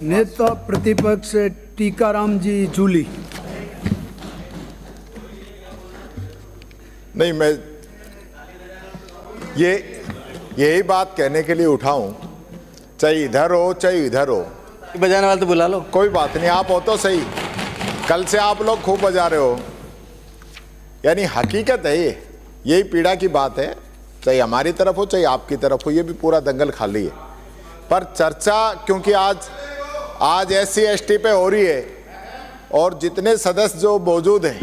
नेता प्रतिपक्ष टीकाराम जी जूली। नहीं, मैं यही बात कहने के लिए उठा हूं, चाहे इधर हो चाहे इधर हो। बजाने वाले तो बुला लो, कोई बात नहीं, आप हो तो सही। कल से आप लोग खूब बजा रहे हो, यानी हकीकत है यही पीड़ा की बात है, चाहे हमारी तरफ हो चाहे आपकी तरफ हो। ये भी पूरा दंगल खाली है, पर चर्चा क्योंकि आज SC ST पे हो रही है और जितने सदस्य जो मौजूद हैं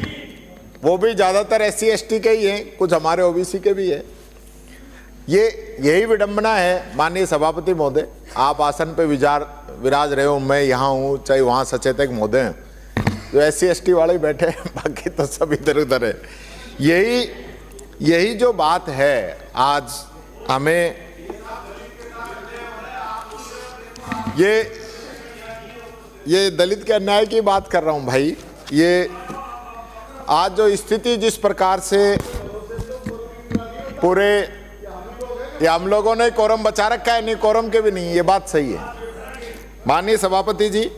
वो भी ज़्यादातर SC ST के ही हैं, कुछ हमारे OBC के भी हैं। यही विडंबना है माननीय सभापति महोदय, आप आसन पे विराज रहे हो, मैं यहाँ हूँ, चाहे वहाँ सचेतक महोदय हैं, जो SC ST वाले ही बैठे हैं, बाकी तो सब इधर उधर है। यही जो बात है, आज हमें ये दलित के अन्याय की बात कर रहा हूँ भाई। ये आज जो स्थिति जिस प्रकार से पूरे, ये हम लोगों ने कोरम बचा रखा है, नहीं कोरम के भी नहीं, ये बात सही है माननीय सभापति जी।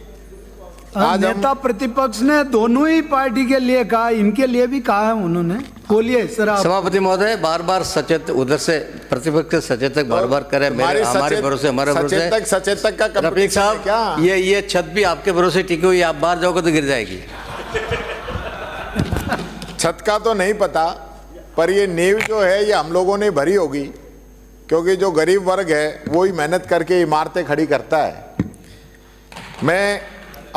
आज नेता प्रतिपक्ष ने दोनों ही पार्टी के लिए कहा, इनके लिए भी कहा है उन्होंने। बोलिए सर आप। सभापति महोदय, बार बार सचेत उधर से प्रतिपक्ष सचेतक बार करे, हमारे भरोसे हमारे भरोसे सचेतक का रफीक साहब क्या ये छत भी आपके भरोसे टिकी हुई, आप बाहर जाओगे तो गिर जाएगी। छत का तो नहीं पता, पर ये नींव जो है ये हम लोगों ने भरी होगी, क्योंकि जो गरीब वर्ग है वो ही मेहनत करके इमारतें खड़ी करता है। मैं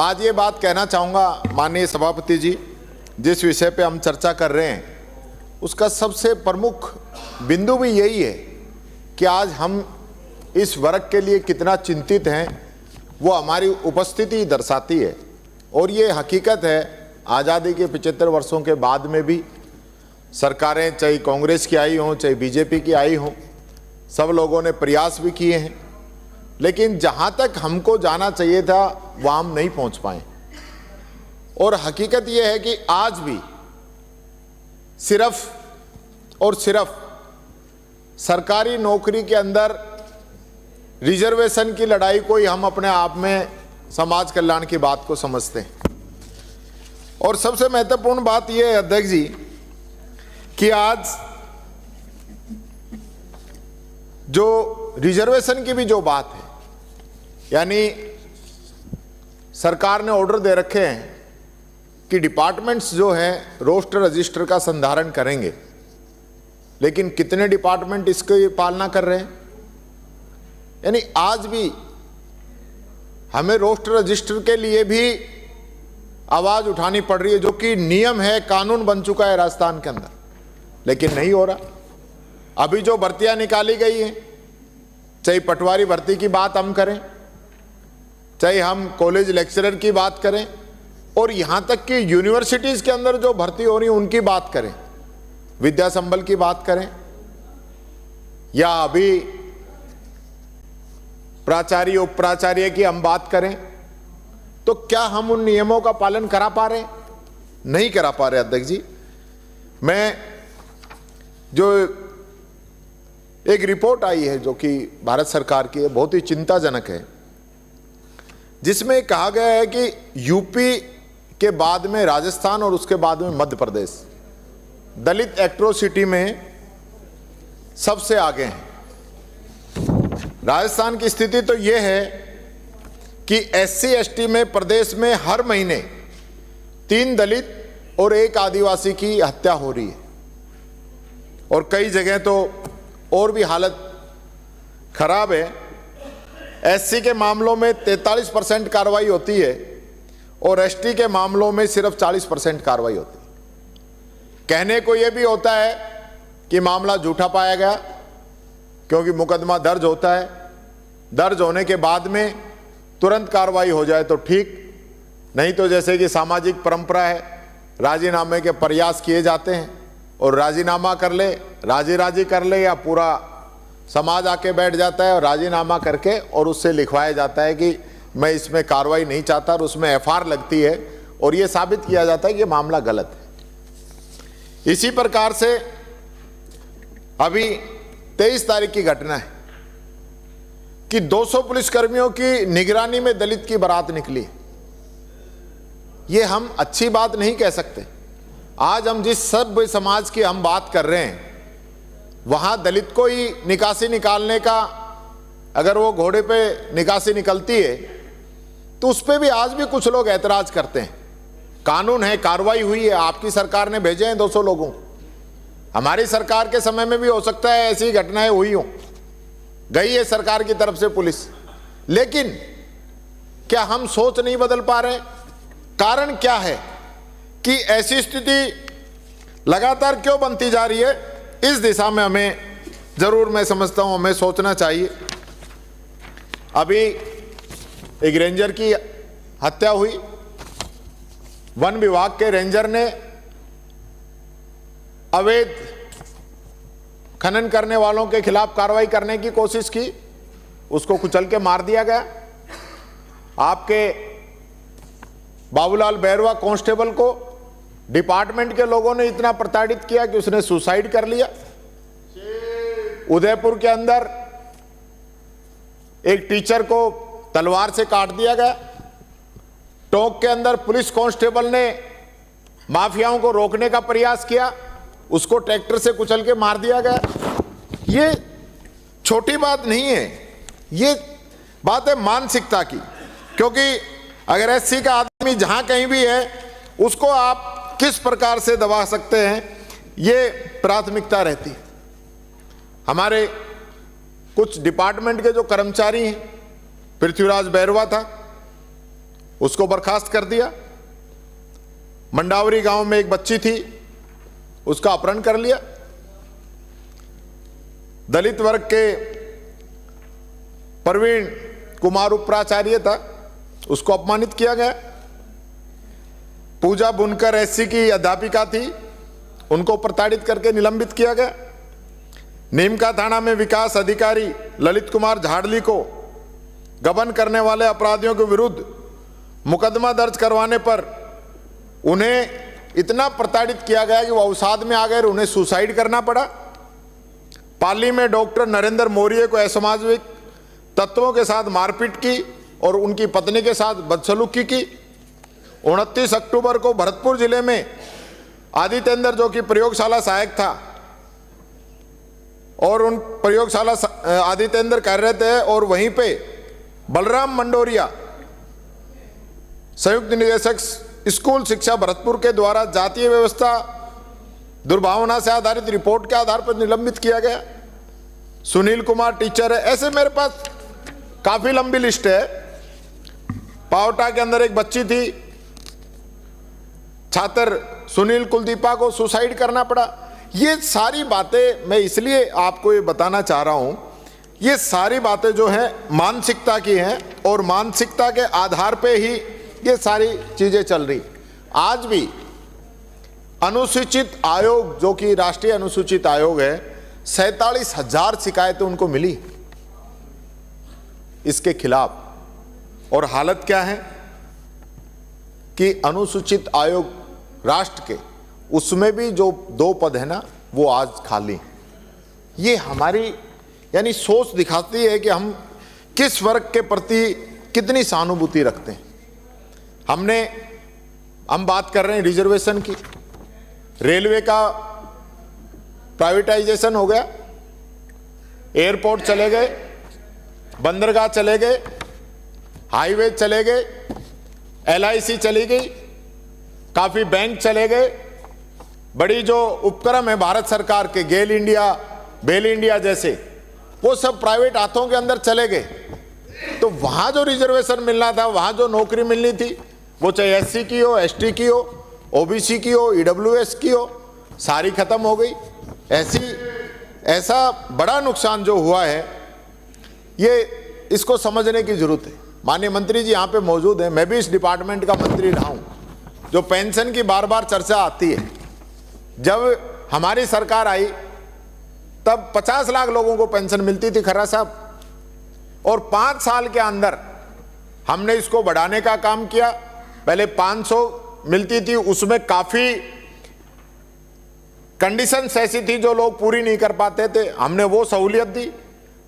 आज ये बात कहना चाहूँगा माननीय सभापति जी, जिस विषय पे हम चर्चा कर रहे हैं उसका सबसे प्रमुख बिंदु भी यही है कि आज हम इस वर्ग के लिए कितना चिंतित हैं, वो हमारी उपस्थिति दर्शाती है। और ये हकीकत है, आज़ादी के 75 वर्षों के बाद में भी सरकारें, चाहे कांग्रेस की आई हों चाहे BJP की आई हों, सब लोगों ने प्रयास भी किए हैं, लेकिन जहाँ तक हमको जाना चाहिए था वहाँ हम नहीं पहुँच पाए। और हकीकत ये है कि आज भी सिर्फ और सिर्फ सरकारी नौकरी के अंदर रिजर्वेशन की लड़ाई को ही हम अपने आप में समाज कल्याण की बात को समझते हैं। और सबसे महत्वपूर्ण बात यह है अध्यक्ष जी कि आज जो रिजर्वेशन की भी जो बात है, यानी सरकार ने ऑर्डर दे रखे हैं कि डिपार्टमेंट्स जो हैं रोस्टर रजिस्टर का संधारण करेंगे, लेकिन कितने डिपार्टमेंट इसकी पालना कर रहे हैं? यानी आज भी हमें रोस्टर रजिस्टर के लिए भी आवाज उठानी पड़ रही है, जो कि नियम है, कानून बन चुका है राजस्थान के अंदर, लेकिन नहीं हो रहा। अभी जो भर्तियां निकाली गई हैं, चाहे पटवारी भर्ती की बात हम करें, चाहे हम कॉलेज लेक्चरर की बात करें, और यहां तक कि यूनिवर्सिटीज के अंदर जो भर्ती हो रही है उनकी बात करें, विद्या संबल की बात करें, या अभी प्राचार्य उप प्राचार्य की हम बात करें, तो क्या हम उन नियमों का पालन करा पा रहे? नहीं करा पा रहे अध्यक्ष जी। मैं जो एक रिपोर्ट आई है जो कि भारत सरकार की है, बहुत ही चिंताजनक है, जिसमें कहा गया है कि यूपी के बाद में राजस्थान और उसके बाद में मध्य प्रदेश दलित एट्रोसिटी में सबसे आगे हैं। राजस्थान की स्थिति तो यह है कि SC ST में प्रदेश में हर महीने 3 दलित और 1 आदिवासी की हत्या हो रही है, और कई जगह तो और भी हालत खराब है। SC के मामलों में 43% कार्रवाई होती है और ST के मामलों में सिर्फ 40% कार्रवाई होती है। कहने को यह भी होता है कि मामला झूठा पाया गया, क्योंकि मुकदमा दर्ज होता है, दर्ज होने के बाद में तुरंत कार्रवाई हो जाए तो ठीक, नहीं तो जैसे कि सामाजिक परंपरा है, राजीनामे के प्रयास किए जाते हैं, और राजीनामा कर ले, राजी कर ले, या पूरा समाज आके बैठ जाता है और राजीनामा करके और उससे लिखवाया जाता है कि मैं इसमें कार्रवाई नहीं चाहता, और उसमें FR लगती है और ये साबित किया जाता है कि मामला गलत है। इसी प्रकार से अभी 23 तारीख की घटना है, कि 200 पुलिसकर्मियों की निगरानी में दलित की बारात निकली। ये हम अच्छी बात नहीं कह सकते। आज हम जिस सभ्य समाज की हम बात कर रहे हैं, वहां दलित को ही निकासी निकालने का, अगर वो घोड़े पे निकासी निकलती है तो उस पर भी आज भी कुछ लोग ऐतराज करते हैं। कानून है, कार्रवाई हुई है, आपकी सरकार ने भेजे हैं 200 लोगों को। हमारी सरकार के समय में भी हो सकता है ऐसी घटनाएं हुई हो, गई है सरकार की तरफ से पुलिस। लेकिन क्या हम सोच नहीं बदल पा रहे? कारण क्या है कि ऐसी स्थिति लगातार क्यों बनती जा रही है? इस दिशा में हमें जरूर, मैं समझता हूं, हमें सोचना चाहिए। अभी एक रेंजर की हत्या हुई, वन विभाग के रेंजर ने अवैध खनन करने वालों के खिलाफ कार्रवाई करने की कोशिश की, उसको कुचल के मार दिया गया। आपके बाबूलाल बैरवा कांस्टेबल को डिपार्टमेंट के लोगों ने इतना प्रताड़ित किया कि उसने सुसाइड कर लिया। उदयपुर के अंदर एक टीचर को तलवार से काट दिया गया। टोंक के अंदर पुलिस कांस्टेबल ने माफियाओं को रोकने का प्रयास किया, उसको ट्रैक्टर से कुचल के मार दिया गया। ये छोटी बात नहीं है, ये बात है मानसिकता की। क्योंकि अगर एससी का आदमी जहां कहीं भी है, उसको आप किस प्रकार से दबा सकते हैं, ये प्राथमिकता रहती है। हमारे कुछ डिपार्टमेंट के जो कर्मचारी हैं, पृथ्वीराज बैरवा था, उसको बर्खास्त कर दिया। मंडावरी गांव में एक बच्ची थी, उसका अपहरण कर लिया। दलित वर्ग के प्रवीण कुमार उपाचार्य था, उसको अपमानित किया गया। पूजा बुनकर एससी की अध्यापिका थी, उनको प्रताड़ित करके निलंबित किया गया। नीमका थाना में विकास अधिकारी ललित कुमार झाड़ली को गबन करने वाले अपराधियों के विरुद्ध मुकदमा दर्ज करवाने पर उन्हें इतना प्रताड़ित किया गया कि वो अवसाद में आ गए और उन्हें सुसाइड करना पड़ा। पाली में डॉक्टर नरेंद्र मौर्य को असामाजिक तत्वों के साथ मारपीट की और उनकी पत्नी के साथ बदसलूकी की। 29 अक्टूबर को भरतपुर जिले में आदित्येंद्र, जो कि प्रयोगशाला सहायक था, और उन प्रयोगशाला आदित्येंद्र कार्यरत है, और वहीं पे बलराम मंडोरिया, संयुक्त निदेशक स्कूल शिक्षा भरतपुर के द्वारा जातीय व्यवस्था दुर्भावना से आधारित रिपोर्ट के आधार पर निलंबित किया गया। सुनील कुमार टीचर है। ऐसे मेरे पास काफी लंबी लिस्ट है। पावटा के अंदर एक बच्ची थी, छात्र सुनील कुलदीपा को सुसाइड करना पड़ा। ये सारी बातें मैं इसलिए आपको ये बताना चाह रहा हूं, ये सारी बातें जो हैं मानसिकता की हैं, और मानसिकता के आधार पे ही ये सारी चीजें चल रही। आज भी अनुसूचित आयोग, जो कि राष्ट्रीय अनुसूचित आयोग है, 47,000 शिकायतें उनको मिली इसके खिलाफ। और हालत क्या है कि अनुसूचित आयोग राष्ट्र के, उसमें भी जो 2 पद है ना, वो आज खाली। ये हमारी यानी सोच दिखाती है कि हम किस वर्ग के प्रति कितनी सहानुभूति रखते हैं। हम बात कर रहे हैं रिजर्वेशन की। रेलवे का प्राइवेटाइजेशन हो गया, एयरपोर्ट चले गए, बंदरगाह चले गए, हाईवे चले गए, LIC चली गई, काफी बैंक चले गए। बड़ी जो उपक्रम है भारत सरकार के, गेल इंडिया, बेल इंडिया जैसे, वो सब प्राइवेट हाथों के अंदर चले गए। तो वहां जो रिजर्वेशन मिलना था, वहां जो नौकरी मिलनी थी, वो चाहे SC की हो, ST की हो, OBC की हो, EWS की हो, सारी खत्म हो गई। ऐसा बड़ा नुकसान जो हुआ है, ये इसको समझने की जरूरत है। माननीय मंत्री जी यहाँ पे मौजूद हैं, मैं भी इस डिपार्टमेंट का मंत्री रहा हूं। जो पेंशन की बार बार चर्चा आती है, जब हमारी सरकार आई तब 50 लाख लोगों को पेंशन मिलती थी खर्रा साहब, और 5 साल के अंदर हमने इसको बढ़ाने का काम किया। पहले 500 मिलती थी, उसमें काफी कंडीशंस ऐसी थी जो लोग पूरी नहीं कर पाते थे, हमने वो सहूलियत दी।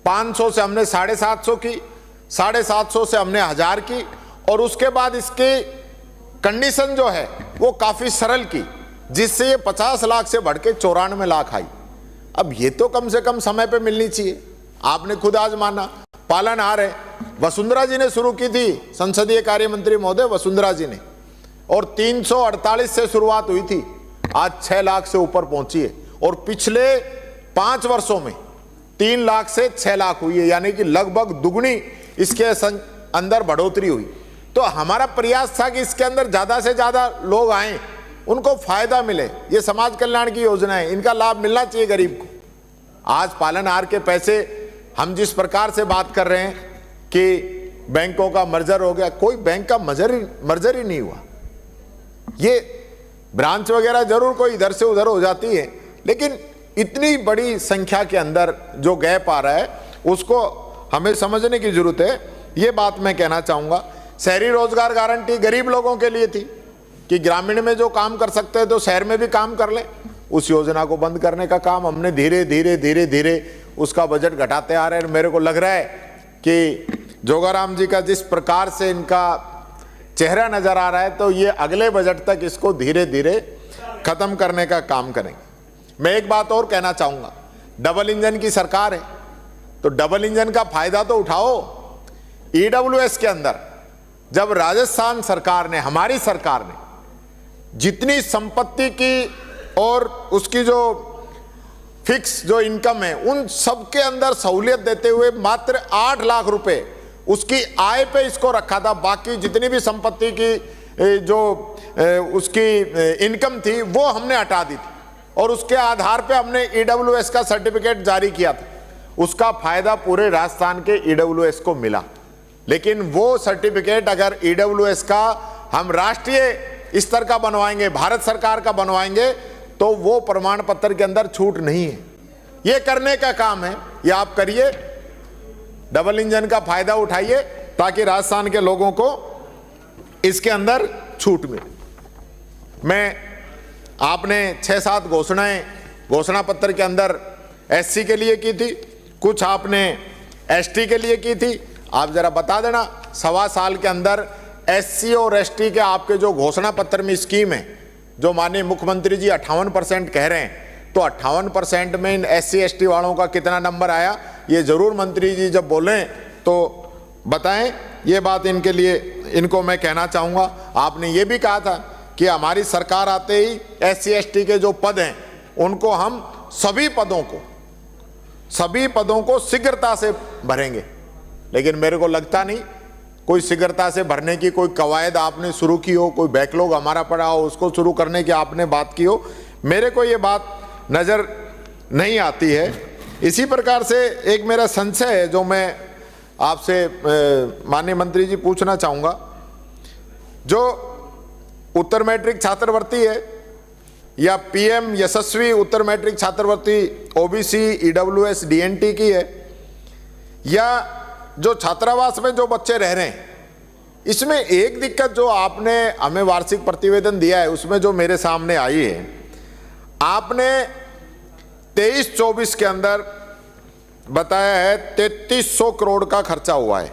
500 से हमने 750 की, 750 से हमने 1000 की, और उसके बाद इसकी कंडीशन जो है वो काफी सरल की, जिससे ये 50 लाख से बढ़ के 94 लाख आई। अब ये तो कम से कम समय पे मिलनी चाहिए। आपने खुद आज माना पालनहार है, वसुंधरा जी ने शुरू की थी, संसदीय कार्य मंत्री महोदय वसुंधरा जी ने, और 348 से शुरुआत हुई थी, आज 6 लाख से ऊपर पहुंची है, और पिछले 5 वर्षों में 3 लाख से 6 लाख हुई है, यानी कि लगभग दुगनी इसके अंदर बढ़ोतरी हुई। तो हमारा प्रयास था कि इसके अंदर ज्यादा से ज्यादा लोग आए, उनको फायदा मिले। ये समाज कल्याण की योजना है, इनका लाभ मिलना चाहिए गरीब को। आज पालनहार के पैसे हम जिस प्रकार से बात कर रहे हैं कि बैंकों का मर्जर हो गया, कोई बैंक का मर्जर ही नहीं हुआ। ये ब्रांच वगैरह जरूर कोई इधर से उधर हो जाती है, लेकिन इतनी बड़ी संख्या के अंदर जो गैप आ रहा है उसको हमें समझने की जरूरत है। ये बात मैं कहना चाहूंगा। शहरी रोजगार गारंटी गरीब लोगों के लिए थी कि ग्रामीण में जो काम कर सकते हैं तो शहर में भी काम कर लें। उस योजना को बंद करने का काम हमने धीरे धीरे उसका बजट घटाते आ रहे हैं। मेरे को लग रहा है कि जोगाराम जी का जिस प्रकार से इनका चेहरा नजर आ रहा है, तो ये अगले बजट तक इसको धीरे धीरे खत्म करने का काम करेंगे। मैं एक बात और कहना चाहूंगा, डबल इंजन की सरकार है, तो डबल इंजन का फायदा तो उठाओ। ईडब्ल्यूएस के अंदर जब राजस्थान सरकार ने, हमारी सरकार ने जितनी संपत्ति की और उसकी जो फिक्स जो इनकम है उन सब के अंदर सहूलियत देते हुए मात्र 8 लाख रुपए उसकी आय पे इसको रखा था। बाकी जितनी भी संपत्ति की जो उसकी इनकम थी वो हमने हटा दी थी, और उसके आधार पे हमने ईडब्ल्यूएस का सर्टिफिकेट जारी किया था। उसका फायदा पूरे राजस्थान के ईडब्ल्यूएस को मिला। लेकिन वो सर्टिफिकेट अगर ईडब्ल्यूएस का हम राष्ट्रीय स्तर का बनवाएंगे, भारत सरकार का बनवाएंगे, तो वो प्रमाण पत्र के अंदर छूट नहीं है। ये करने का काम है, ये आप करिए, डबल इंजन का फायदा उठाइए ताकि राजस्थान के लोगों को इसके अंदर छूट मिले। मैं आपने 6-7 घोषणा पत्र के अंदर एससी के लिए की थी, कुछ आपने एसटी के लिए की थी। आप जरा बता देना, 1.25 साल के अंदर एससी और एसटी के आपके जो घोषणा पत्र में स्कीम है, जो माननीय मुख्यमंत्री जी 58% कह रहे हैं, तो 58% में इन एससी एसटी वालों का कितना नंबर आया, ये जरूर मंत्री जी जब बोलें तो बताएं। ये बात इनके लिए, इनको मैं कहना चाहूँगा। आपने ये भी कहा था कि हमारी सरकार आते ही एससी एसटी के जो पद हैं उनको हम सभी पदों को शीघ्रता से भरेंगे। लेकिन मेरे को लगता नहीं कोई शीघ्रता से भरने की कोई कवायद आपने शुरू की हो, कोई बैकलॉग हमारा पड़ा हो उसको शुरू करने की आपने बात की हो। मेरे को ये बात नज़र नहीं आती है। इसी प्रकार से एक मेरा संशय है जो मैं आपसे माननीय मंत्री जी पूछना चाहूँगा। जो उत्तर मैट्रिक छात्रवृत्ति है या पीएम यशस्वी उत्तर मैट्रिक छात्रवृत्ति ओबीसी ईडब्ल्यूएस डीएनटी की है, या जो छात्रावास में जो बच्चे रह रहे हैं, इसमें एक दिक्कत जो आपने हमें वार्षिक प्रतिवेदन दिया है उसमें जो मेरे सामने आई है, आपने 23-24 के अंदर बताया है 3300 करोड़ का खर्चा हुआ है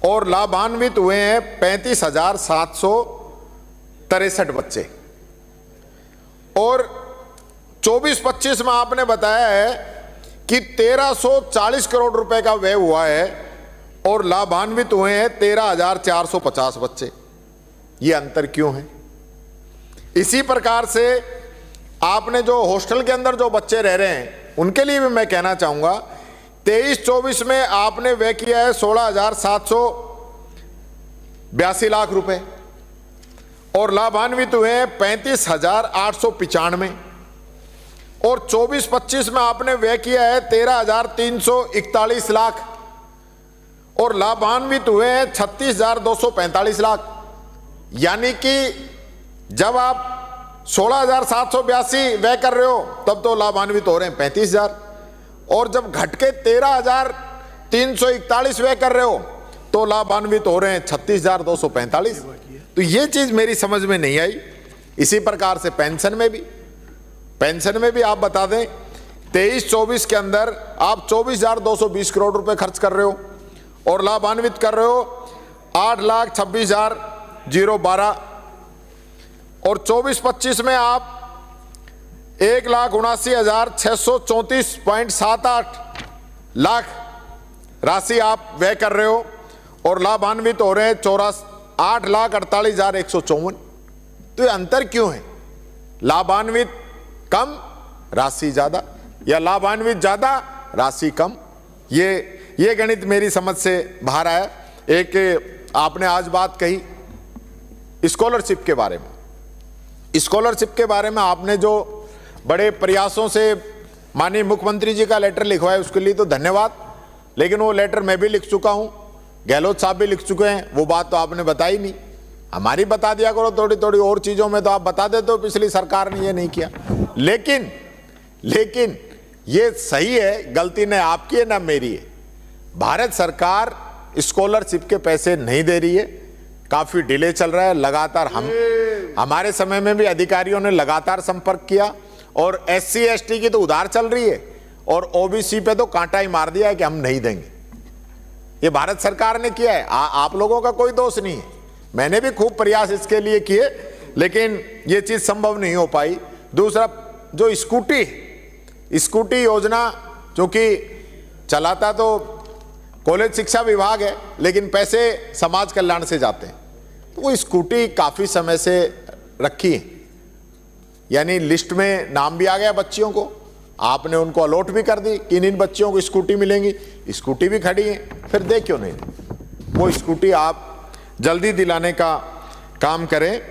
और लाभान्वित हुए हैं 35,763 बच्चे, और 24-25 में आपने बताया है कि 1340 करोड़ रुपए का व्यय हुआ है और लाभान्वित हुए हैं 13,450 बच्चे। ये अंतर क्यों है? इसी प्रकार से आपने जो हॉस्टल के अंदर जो बच्चे रह रहे हैं उनके लिए भी मैं कहना चाहूंगा, 23-24 में आपने व्यय किया है 16,782 लाख रुपए और लाभान्वित हुए हैं 35,895, और 24-25 में आपने व्यय किया है 13,341 लाख और लाभान्वित हुए हैं 36,245 लाख। यानी कि जब आप 16,782 व्यय कर रहे हो तब तो लाभान्वित हो रहे हैं 35,000, और जब घट के 13,341 व्यय कर रहे हो तो लाभान्वित हो रहे हैं 36,245। तो ये चीज मेरी समझ में नहीं आई। इसी प्रकार से पेंशन में भी आप बता दें 23-24 के अंदर आप 24,220 करोड़ रुपए खर्च कर रहे हो और लाभान्वित कर रहे हो 8,26,012 और 24-25 में आप 1,79,634.78 लाख राशि आप व्यय कर रहे हो और लाभान्वित हो रहे हैं 8,48,154। तो ये अंतर क्यों है? लाभान्वित कम राशि ज्यादा या लाभान्वित ज्यादा राशि कम? ये गणित मेरी समझ से बाहर आया। एक आपने आज बात कही स्कॉलरशिप के बारे में। स्कॉलरशिप के बारे में आपने जो बड़े प्रयासों से माननीय मुख्यमंत्री जी का लेटर लिखवाया उसके लिए तो धन्यवाद, लेकिन वो लेटर मैं भी लिख चुका हूं, गहलोत साहब भी लिख चुके हैं। वो बात तो आपने बताई नहीं, हमारी बता दिया करो थोड़ी थोड़ी, और चीजों में तो आप बता देते हो पिछली सरकार ने ये नहीं किया। लेकिन ये सही है, गलती न आपकी है न मेरी है। भारत सरकार स्कॉलरशिप के पैसे नहीं दे रही है, काफी डिले चल रहा है। लगातार हमारे समय में भी अधिकारियों ने लगातार संपर्क किया और SC ST की तो उधार चल रही है और OBC पे तो कांटा ही मार दिया है कि हम नहीं देंगे। ये भारत सरकार ने किया है, आप लोगों का कोई दोष नहीं है। मैंने भी खूब प्रयास इसके लिए किए, लेकिन ये चीज संभव नहीं हो पाई। दूसरा, जो स्कूटी योजना, जो कि चलाता तो कॉलेज शिक्षा विभाग है, लेकिन पैसे समाज कल्याण से जाते हैं, तो वो स्कूटी काफी समय से रखी है, यानी लिस्ट में नाम भी आ गया बच्चियों को, आपने उनको अलॉट भी कर दी कि इन बच्चियों को स्कूटी मिलेंगी, स्कूटी भी खड़ी है, फिर दे क्यों नहीं? वो स्कूटी आप जल्दी दिलाने का काम करें।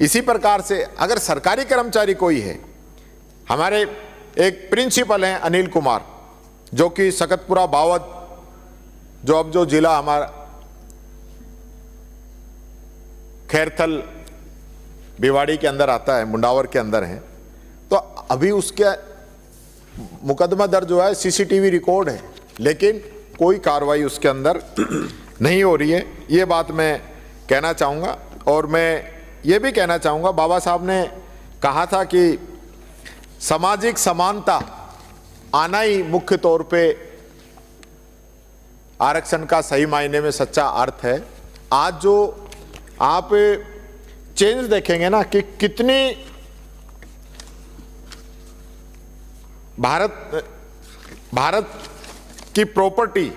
इसी प्रकार से अगर सरकारी कर्मचारी कोई है, हमारे एक प्रिंसिपल हैं अनिल कुमार, जो कि सकतपुरा बावद, जो जिला हमारा खैरथल भिवाड़ी के अंदर आता है, मुंडावर के अंदर है, तो अभी उसके मुकदमा दर्ज हुआ है, CCTV रिकॉर्ड है, लेकिन कोई कार्रवाई उसके अंदर नहीं हो रही है। ये बात मैं कहना चाहूँगा। और मैं ये भी कहना चाहूँगा, बाबा साहब ने कहा था कि सामाजिक समानता आना ही मुख्य तौर पे आरक्षण का सही मायने में सच्चा अर्थ है। आज जो आप चेंज देखेंगे ना कि कितनी भारत की प्रॉपर्टी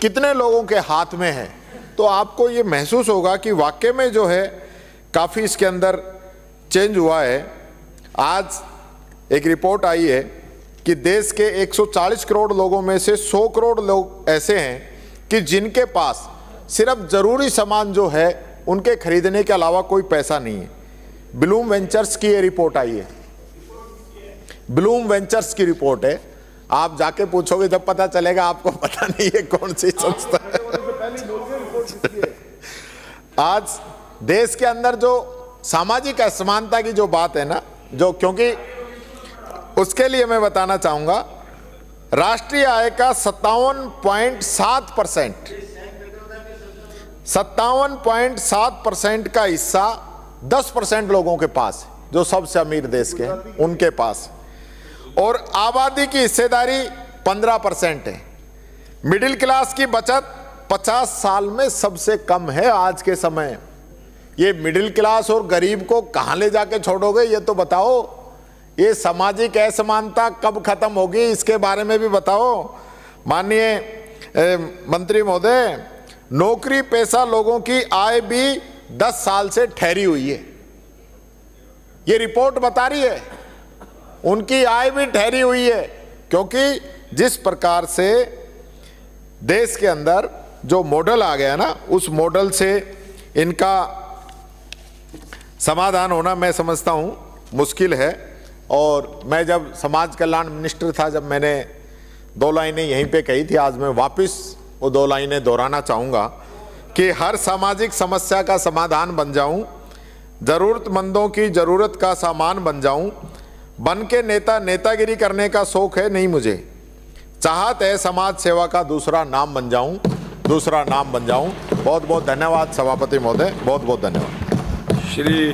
कितने लोगों के हाथ में है, तो आपको ये महसूस होगा कि वाकई में जो है काफ़ी इसके अंदर चेंज हुआ है। आज एक रिपोर्ट आई है कि देश के 140 करोड़ लोगों में से 100 करोड़ लोग ऐसे हैं कि जिनके पास सिर्फ ज़रूरी सामान जो है उनके खरीदने के अलावा कोई पैसा नहीं है। ब्लूम वेंचर्स की ये रिपोर्ट आई है, ब्लूम वेंचर्स की रिपोर्ट है। आप जाके पूछोगे जब पता चलेगा, आपको पता नहीं है कौन सी संस्था है। आज देश के अंदर जो सामाजिक असमानता की जो बात है ना, जो, क्योंकि उसके लिए मैं बताना चाहूंगा, राष्ट्रीय आय का 57.7% का हिस्सा 10% लोगों के पास है, जो सबसे अमीर देश के हैं उनके पास, और आबादी की हिस्सेदारी 15% है। मिडिल क्लास की बचत 50 साल में सबसे कम है आज के समय। ये मिडिल क्लास और गरीब को कहां ले जाके छोड़ोगे, ये तो बताओ। ये सामाजिक असमानता कब खत्म होगी, इसके बारे में भी बताओ। माननीय मंत्री महोदय, नौकरी पेशा लोगों की आय भी 10 साल से ठहरी हुई है, ये रिपोर्ट बता रही है। उनकी आय भी ठहरी हुई है, क्योंकि जिस प्रकार से देश के अंदर जो मॉडल आ गया ना, उस मॉडल से इनका समाधान होना मैं समझता हूं मुश्किल है। और मैं जब समाज कल्याण मिनिस्टर था, जब मैंने 2 लाइनें यहीं पे कही थी, आज मैं वापस वो 2 लाइनें दोहराना चाहूँगा कि हर सामाजिक समस्या का समाधान बन जाऊँ, ज़रूरतमंदों की ज़रूरत का सामान बन जाऊँ, बन के नेतागिरी करने का शौक़ है नहीं मुझे, चाहत है समाज सेवा का दूसरा नाम बन जाऊँ। बहुत बहुत धन्यवाद सभापति महोदय, बहुत बहुत धन्यवाद। श्री